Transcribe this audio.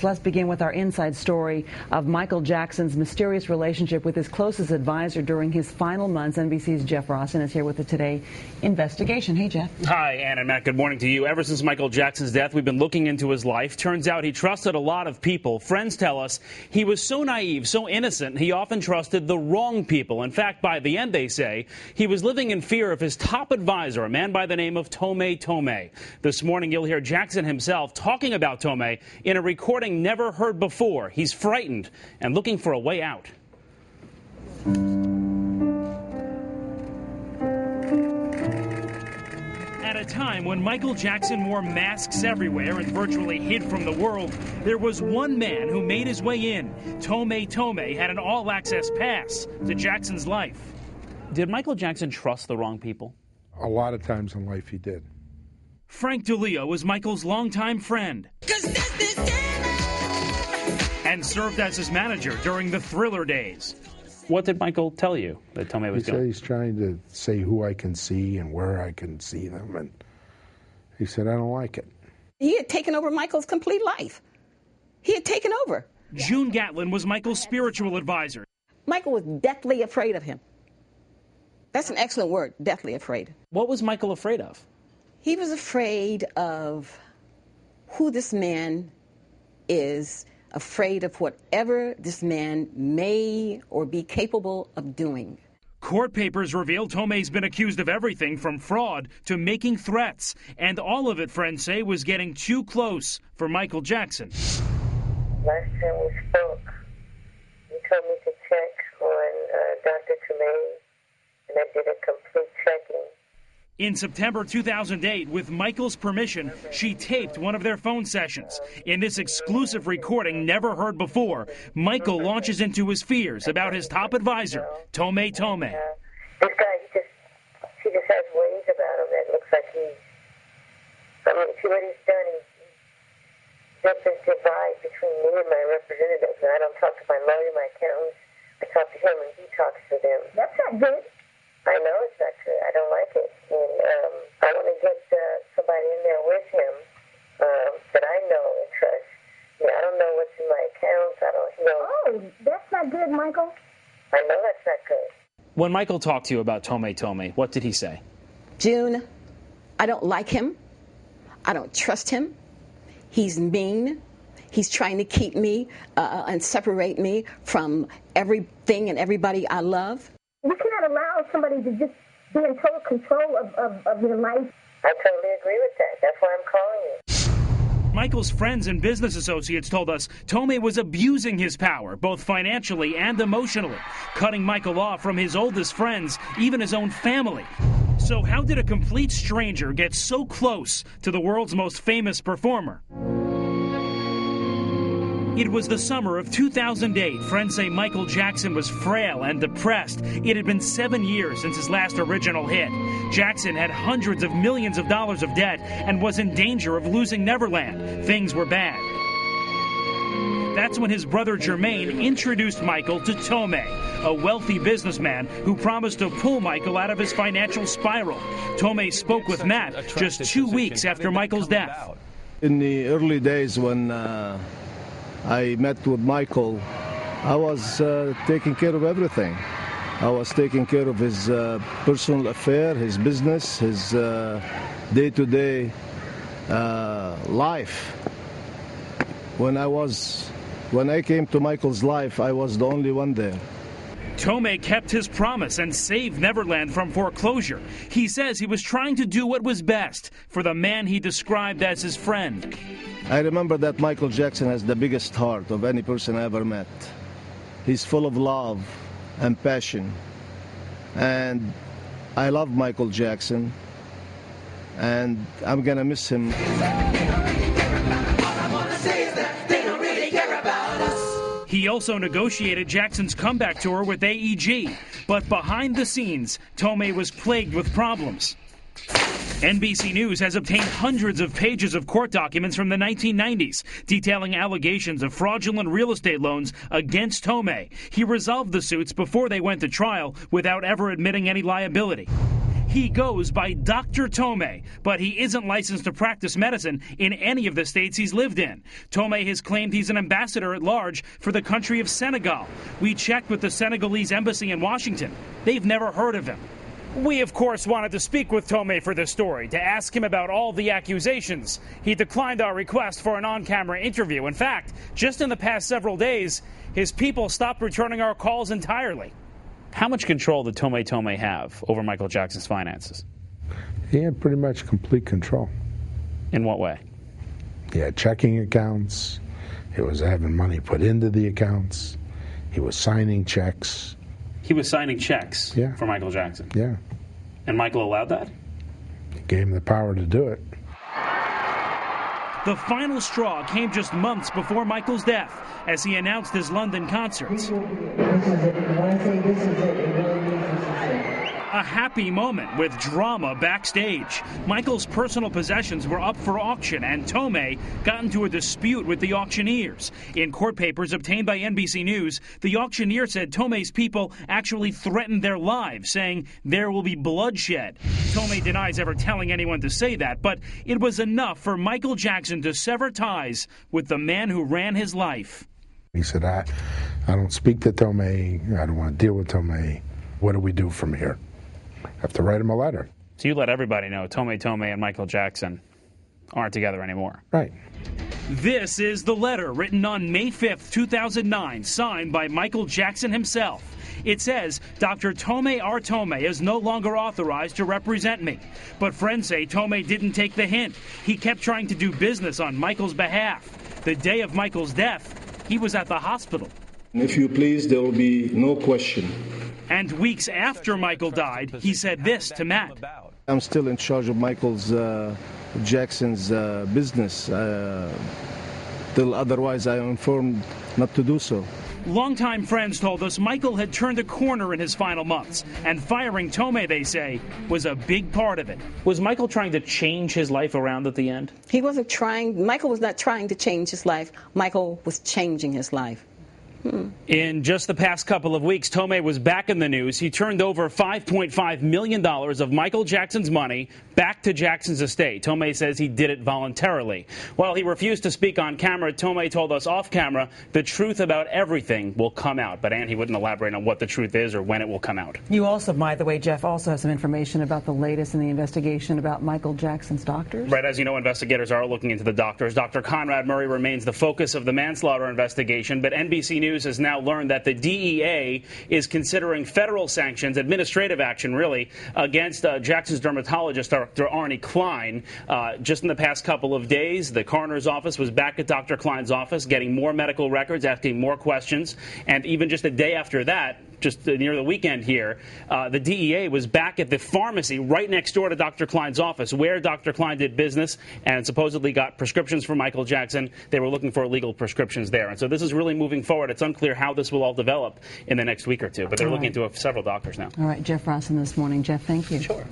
Let's begin with our inside story of Michael Jackson's mysterious relationship with his closest advisor during his final months. NBC's Jeff Rawson is here with the Today investigation. Hey, Jeff. Hi, Ann and Matt. Good morning to you. Ever since Michael Jackson's death, we've been looking into his life. Turns out he trusted a lot of people. Friends tell us he was so naive, so innocent, he often trusted the wrong people. In fact, by the end, they say, he was living in fear of his top advisor, a man by the name of Tohme. This morning, you'll hear Jackson himself talking about Tohme in a recording never heard before. He's frightened and looking for a way out. At a time when Michael Jackson wore masks everywhere and virtually hid from the world, there was one man who made his way in. Tohme had an all-access pass to Jackson's life. Did Michael Jackson trust the wrong people? A lot of times in life he did. Frank DeLeo was Michael's longtime friend and served as his manager during the Thriller days. What did Michael tell you that Tohme was doing? He said he's trying to say who I can see and where I can see them, and he said I don't like it. He had taken over Michael's complete life. He had taken over. June Gatlin was Michael's spiritual advisor. Michael was deathly afraid of him. That's an excellent word, deathly afraid. What was Michael afraid of? He was afraid of who this man is, afraid of whatever this man may or be capable of doing. Court papers reveal Tohme's been accused of everything from fraud to making threats. And all of it, friends say, was getting too close for Michael Jackson. Last time we spoke, you told me to check on Dr. Tohme, and I did a complete checking. In September 2008, with Michael's permission, she taped one of their phone sessions. In this exclusive recording never heard before, Michael launches into his fears about his top advisor, Tohme. This guy, he just has ways about him that looks like see what he's done. There's this divide between me and my representatives, and I don't talk to my lawyer, my accountants. I talk to him, and he talks to them. That's not good. I know it's not good. I don't like it. And I want to get somebody in there with him that I know and trust. I don't know what's in my accounts. I don't know. Oh, that's not good, Michael. I know that's not good. When Michael talked to you about Tohme, what did he say? June, I don't like him. I don't trust him. He's mean. He's trying to keep me and separate me from everything and everybody I love. We cannot allow somebody to just be in total control of your life. I totally agree with that. That's why I'm calling you. Michael's friends and business associates told us Tohme was abusing his power, both financially and emotionally, cutting Michael off from his oldest friends, even his own family. So how did a complete stranger get so close to the world's most famous performer? It was the summer of 2008. Friends say Michael Jackson was frail and depressed. It had been 7 years since his last original hit. Jackson had hundreds of millions of dollars of debt and was in danger of losing Neverland. Things were bad. That's when his brother Jermaine introduced Michael to Tohme, a wealthy businessman who promised to pull Michael out of his financial spiral. Tohme spoke with Matt just 2 weeks after Michael's death. In the early days when I met with Michael, I was taking care of everything. I was taking care of his personal affair, his business, his day-to-day life. When I came to Michael's life, I was the only one there. Tohme kept his promise and saved Neverland from foreclosure. He says he was trying to do what was best for the man he described as his friend. I remember that Michael Jackson has the biggest heart of any person I ever met. He's full of love and passion. And I love Michael Jackson, and I'm gonna miss him. He also negotiated Jackson's comeback tour with AEG, but behind the scenes, Tohme was plagued with problems. NBC News has obtained hundreds of pages of court documents from the 1990s detailing allegations of fraudulent real estate loans against Tohme. He resolved the suits before they went to trial without ever admitting any liability. He goes by Dr. Tohme, but he isn't licensed to practice medicine in any of the states he's lived in. Tohme has claimed he's an ambassador at large for the country of Senegal. We checked with the Senegalese embassy in Washington. They've never heard of him. We, of course, wanted to speak with Tohme for this story, to ask him about all the accusations. He declined our request for an on-camera interview. In fact, just in the past several days, his people stopped returning our calls entirely. How much control did Tohme have over Michael Jackson's finances? He had pretty much complete control. In what way? He had checking accounts. He was having money put into the accounts. He was signing checks. He was signing checks for Michael Jackson? Yeah. And Michael allowed that? He gave him the power to do it. The final straw came just months before Michael's death as he announced his London concerts. A happy moment with drama backstage. Michael's personal possessions were up for auction, and Tohme got into a dispute with the auctioneers. In court papers obtained by NBC News, the auctioneer said Tohme's people actually threatened their lives, saying there will be bloodshed. Tohme denies ever telling anyone to say that, but it was enough for Michael Jackson to sever ties with the man who ran his life. He said, I don't speak to Tohme. I don't want to deal with Tohme. What do we do from here? I have to write him a letter. So you let everybody know Tohme and Michael Jackson aren't together anymore. Right. This is the letter written on May 5th, 2009, signed by Michael Jackson himself. It says, Dr. Tohme R. Tohme is no longer authorized to represent me. But friends say Tohme didn't take the hint. He kept trying to do business on Michael's behalf. The day of Michael's death, he was at the hospital. If you please, there will be no question. And weeks after Michael died, he said this to Matt. I'm still in charge of Michael's Jackson's business. Till otherwise I am informed not to do so. Longtime friends told us Michael had turned a corner in his final months, and firing Tohme, they say, was a big part of it. Was Michael trying to change his life around at the end? He wasn't trying. Michael was not trying to change his life. Michael was changing his life. In just the past couple of weeks, Tohme was back in the news. He turned over $5.5 million of Michael Jackson's money back to Jackson's estate. Tohme says he did it voluntarily. While he refused to speak on camera, Tohme told us off camera the truth about everything will come out. But Ann, he wouldn't elaborate on what the truth is or when it will come out. You also, by the way, Jeff, also have some information about the latest in the investigation about Michael Jackson's doctors. Right, as you know, investigators are looking into the doctors. Dr. Conrad Murray remains the focus of the manslaughter investigation, but NBC News has now learned that the DEA is considering federal sanctions, administrative action really, against Jackson's dermatologist, Dr. Arnie Klein. Just in the past couple of days, the coroner's office was back at Dr. Klein's office getting more medical records, asking more questions, and even just a day after that, just near the weekend here, the DEA was back at the pharmacy right next door to Dr. Klein's office, where Dr. Klein did business and supposedly got prescriptions for Michael Jackson. They were looking for illegal prescriptions there. And so this is really moving forward. It's unclear how this will all develop in the next week or two, but they're looking into several doctors now. All right, Jeff Rossen this morning. Jeff, thank you. Sure.